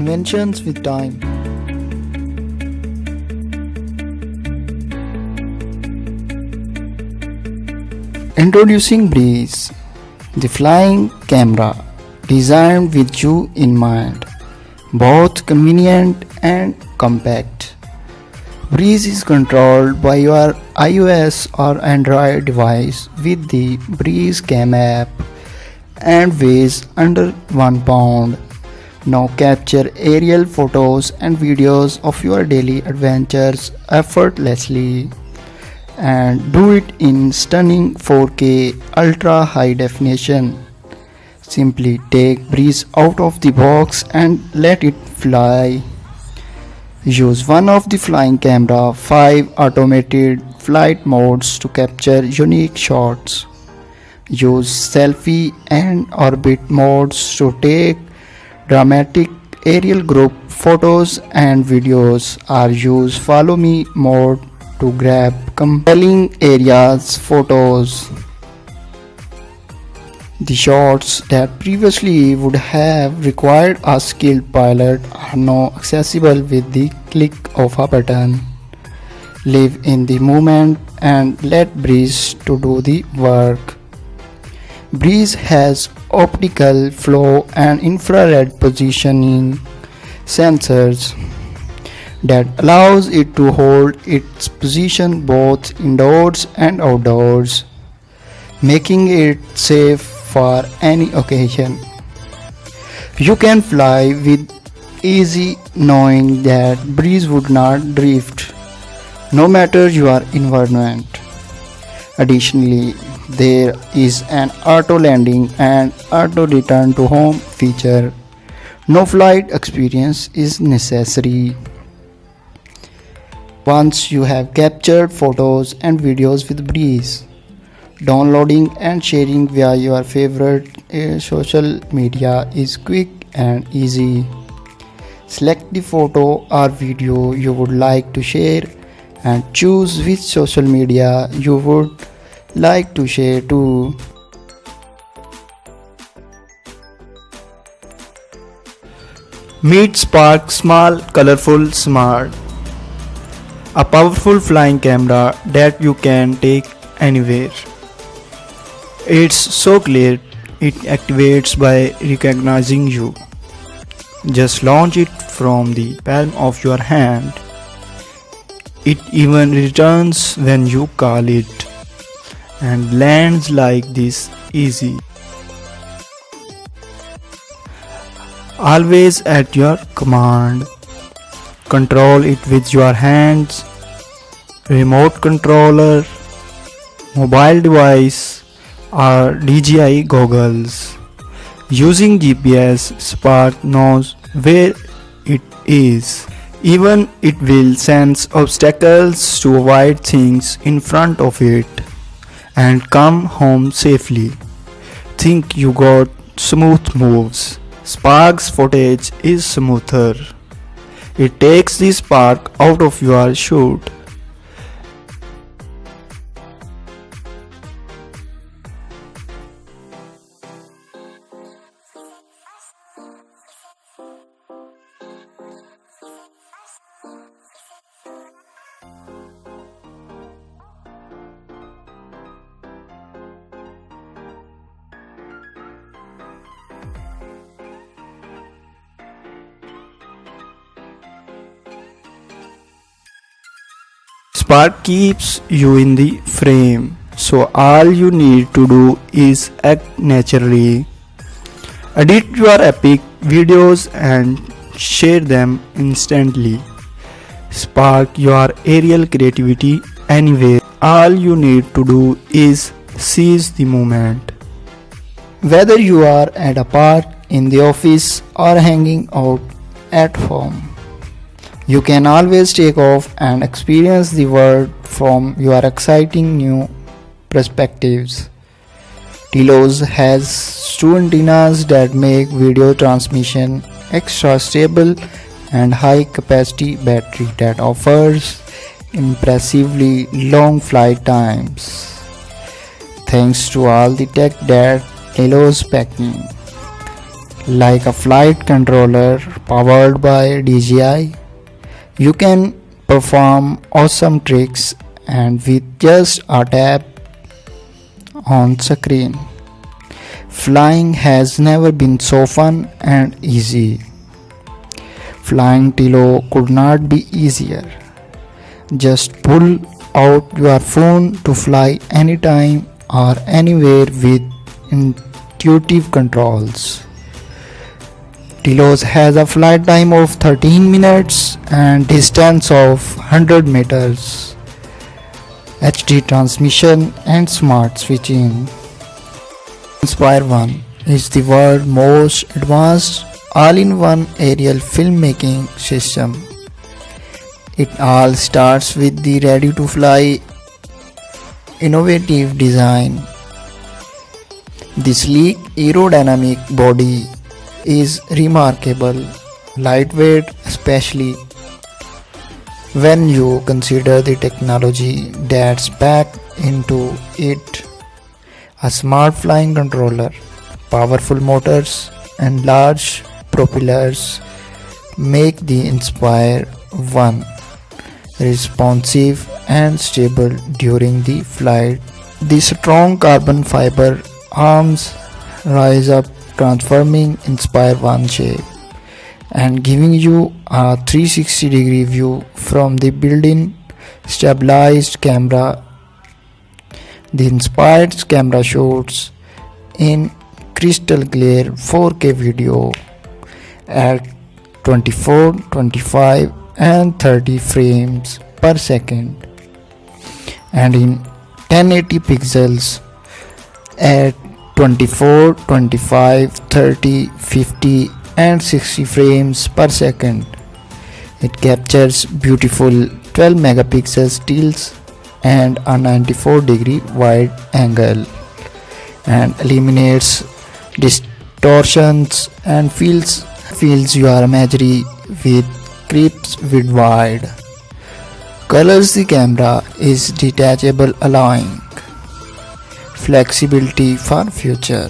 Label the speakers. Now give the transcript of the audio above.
Speaker 1: Inventions with time. Introducing Breeze, the flying camera designed with you in mind, both convenient and compact. Breeze is controlled by your iOS or Android device with the Breeze Cam app and weighs under 1 pound. Now capture aerial photos and videos of your daily adventures effortlessly and do it in stunning 4K ultra high definition. Simply take Breeze out of the box and let it fly. Use one of the flying camera 5 automated flight modes to capture unique shots. Use selfie and orbit modes to take dramatic aerial group photos and videos, or use follow me mode to grab compelling areas photos. The shots that previously would have required a skilled pilot are now accessible with the click of a button. Live in the moment and let Breeze to do the work. Breeze has optical flow and infrared positioning sensors that allows it to hold its position both indoors and outdoors, making it safe for any occasion. You can fly with ease knowing that Breeze would not drift, no matter your environment. Additionally, there is an auto landing and auto return to home feature. No flight experience is necessary. Once you have captured photos and videos with Breeze, downloading and sharing via your favorite social media is quick and easy. Select the photo or video you would like to share and choose which social media you would like to share to. Meet Spark Small Colorful Smart, a powerful flying camera that you can take anywhere. It's so clear it activates by recognizing you. Just launch it from the palm of your hand. It even returns when you call it and lands like this easy. Always at your command. Control it with your hands, remote controller, mobile device or DJI goggles. Using GPS, Spark knows where it is. Even it will sense obstacles to avoid things in front of it and come home safely. Think you got smooth moves. Spark's footage is smoother. It takes the spark out of your shoot. Spark keeps you in the frame, so all you need to do is act naturally. Edit your epic videos and share them instantly. Spark your aerial creativity anywhere. All you need to do is seize the moment. Whether you are at a park, in the office, or hanging out at home, you can always take off and experience the world from your exciting new perspectives. Telos has two antennas that make video transmission extra stable and high capacity battery that offers impressively long flight times. Thanks to all the tech that Telos packing. like a flight controller powered by DJI. You can perform awesome tricks and with just a tap on screen. Flying has never been so fun and easy. Flying Tilo could not be easier. Just pull out your phone to fly anytime or anywhere with intuitive controls. Tilos has a flight time of 13 minutes and distance of 100 meters. HD transmission and smart switching. Inspire 1 is the world's most advanced all-in-one aerial filmmaking system. It all starts with the ready-to-fly innovative design. The sleek aerodynamic body is remarkable, lightweight especially when you consider the technology that's packed into it. A smart flying controller, powerful motors and large propellers make the Inspire 1 responsive and stable during the flight. The strong carbon fiber arms rise up, transforming Inspire 1 shape and giving you a 360-degree view from the built-in stabilized camera. The Inspire's camera shoots in crystal clear 4K video at 24, 25 and 30 frames per second and in 1080 pixels at 24, 25, 30, 50 and 60 frames per second. It captures beautiful 12 megapixel stills and a 94-degree wide angle and eliminates distortions and fills your imagery with crisp with wide colors. The camera is detachable, allowing flexibility for future.